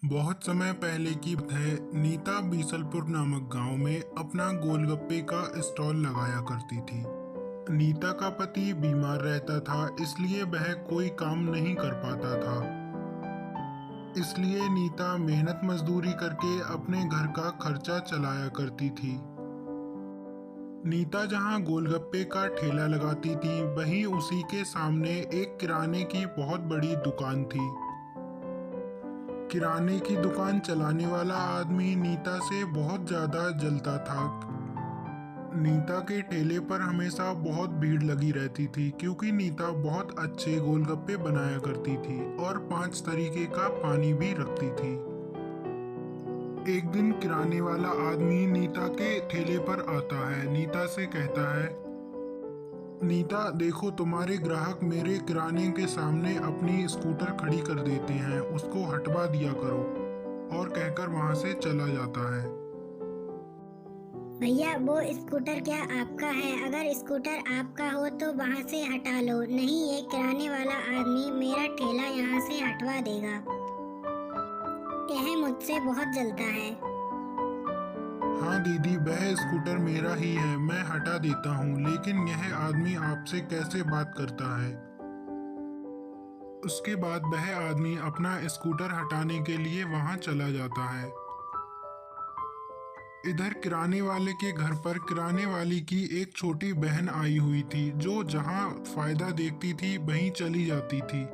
बहुत समय पहले की बात है। नीता बीसलपुर नामक गांव में अपना गोलगप्पे का स्टॉल लगाया करती थी। नीता का पति बीमार रहता था, इसलिए वह कोई काम नहीं कर पाता था। इसलिए नीता मेहनत मजदूरी करके अपने घर का खर्चा चलाया करती थी। नीता जहां गोलगप्पे का ठेला लगाती थी, वहीं उसी के सामने एक किराने की बहुत बड़ी दुकान थी। किराने की दुकान चलाने वाला आदमी नीता से बहुत ज्यादा जलता था। नीता के ठेले पर हमेशा बहुत भीड़ लगी रहती थी, क्योंकि नीता बहुत अच्छे गोलगप्पे बनाया करती थी और 5 तरीके का पानी भी रखती थी। एक दिन किराने वाला आदमी नीता के ठेले पर आता है। नीता से कहता है, नीता देखो, तुम्हारे ग्राहक मेरे किराने के सामने अपनी स्कूटर खड़ी कर देते हैं, उसको हटवा दिया करो। और कहकर वहां से चला जाता है। भैया वो स्कूटर क्या आपका है? अगर स्कूटर आपका हो तो वहाँ से हटा लो, नहीं ये किराने वाला आदमी मेरा ठेला यहाँ से हटवा देगा। यह मुझसे बहुत जलता है। हाँ दीदी, वह स्कूटर मेरा ही है, मैं हटा देता हूँ, लेकिन यह आदमी आपसे कैसे बात करता है। उसके बाद वह आदमी अपना स्कूटर हटाने के लिए वहां चला जाता है। इधर किराने वाले के घर पर किराने वाली की एक छोटी बहन आई हुई थी, जो जहां फायदा देखती थी वहीं चली जाती थी।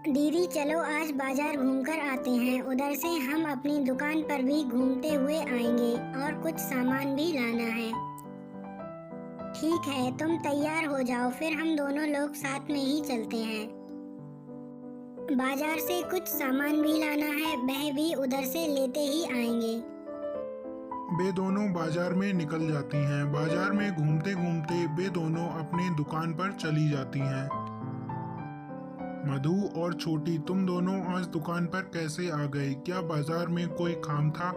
दीदी चलो आज बाजार घूमकर आते हैं, उधर से हम अपनी दुकान पर भी घूमते हुए आएंगे और कुछ सामान भी लाना है। ठीक है, तुम तैयार हो जाओ, फिर हम दोनों लोग साथ में ही चलते हैं। बाजार से कुछ सामान भी लाना है, वह भी उधर से लेते ही आएंगे। वे दोनों बाजार में निकल जाती हैं। बाजार में घूमते घूमते वे दोनों अपनी दुकान पर चली जाती हैं। मधु और छोटी, तुम दोनों आज दुकान पर कैसे आ गए? क्या बाजार में कोई काम था?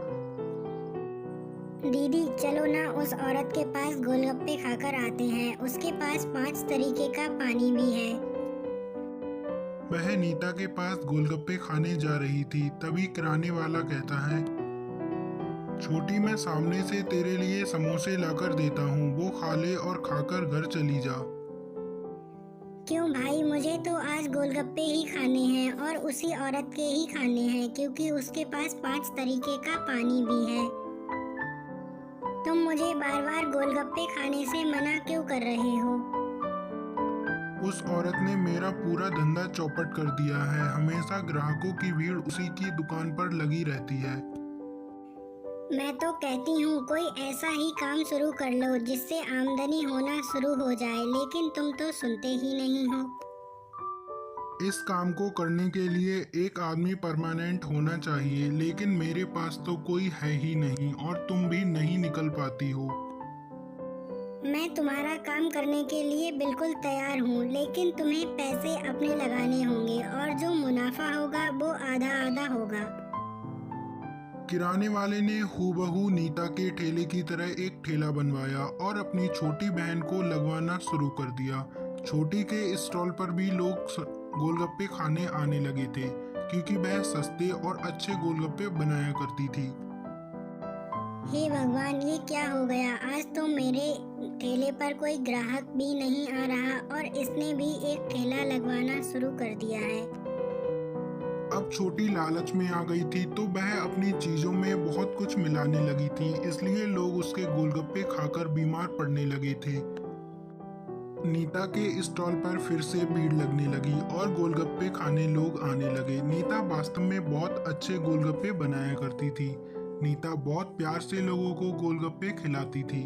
दीदी चलो ना उस औरत के पास गोलगप्पे खाकर आते हैं, उसके पास 5 तरीके का पानी भी है। वह नीता के पास गोलगप्पे खाने जा रही थी, तभी किराने वाला कहता है, छोटी, मैं सामने से तेरे लिए समोसे लाकर देता हूँ, वो खा ले और खाकर घर चली जा। क्यों भाई, मुझे तो आज गोलगप्पे ही खाने हैं और उसी औरत के ही खाने हैं, क्योंकि उसके पास 5 तरीके का पानी भी है। तुम मुझे बार बार गोलगप्पे खाने से मना क्यों कर रहे हो? उस औरत ने मेरा पूरा धंधा चौपट कर दिया है। हमेशा ग्राहकों की भीड़ उसी की दुकान पर लगी रहती है। मैं तो कहती हूँ कोई ऐसा ही काम शुरू कर लो जिससे आमदनी होना शुरू हो जाए, लेकिन तुम तो सुनते ही नहीं हो। इस काम को करने के लिए एक आदमी परमानेंट होना चाहिए, लेकिन मेरे पास तो कोई है ही नहीं और तुम भी नहीं निकल पाती हो। मैं तुम्हारा काम करने के लिए बिल्कुल तैयार हूँ, लेकिन तुम्हें पैसे अपने लगाने होंगे और जो मुनाफा होगा वो आधा आधा होगा। किराने वाले ने हूबहू नीता के ठेले की तरह एक ठेला बनवाया और अपनी छोटी बहन को लगवाना शुरू कर दिया। छोटी के स्टॉल पर भी लोग गोलगप्पे खाने आने लगे थे, क्योंकि वह सस्ते और अच्छे गोलगप्पे बनाया करती थी। हे भगवान, ये क्या हो गया? आज तो मेरे ठेले पर कोई ग्राहक भी नहीं आ रहा और इसने भी एक ठेला लगवाना शुरू कर दिया है। अब छोटी लालच में आ गई थी, तो वह अपनी चीजों में बहुत कुछ मिलाने लगी थी, इसलिए लोग उसके गोलगप्पे खाकर बीमार पड़ने लगे थे। नीता के स्टॉल पर फिर से भीड़ लगने लगी और गोलगप्पे खाने लोग आने लगे। नीता वास्तव में बहुत अच्छे गोलगप्पे बनाया करती थी। नीता बहुत प्यार से लोगों को गोलगप्पे खिलाती थी।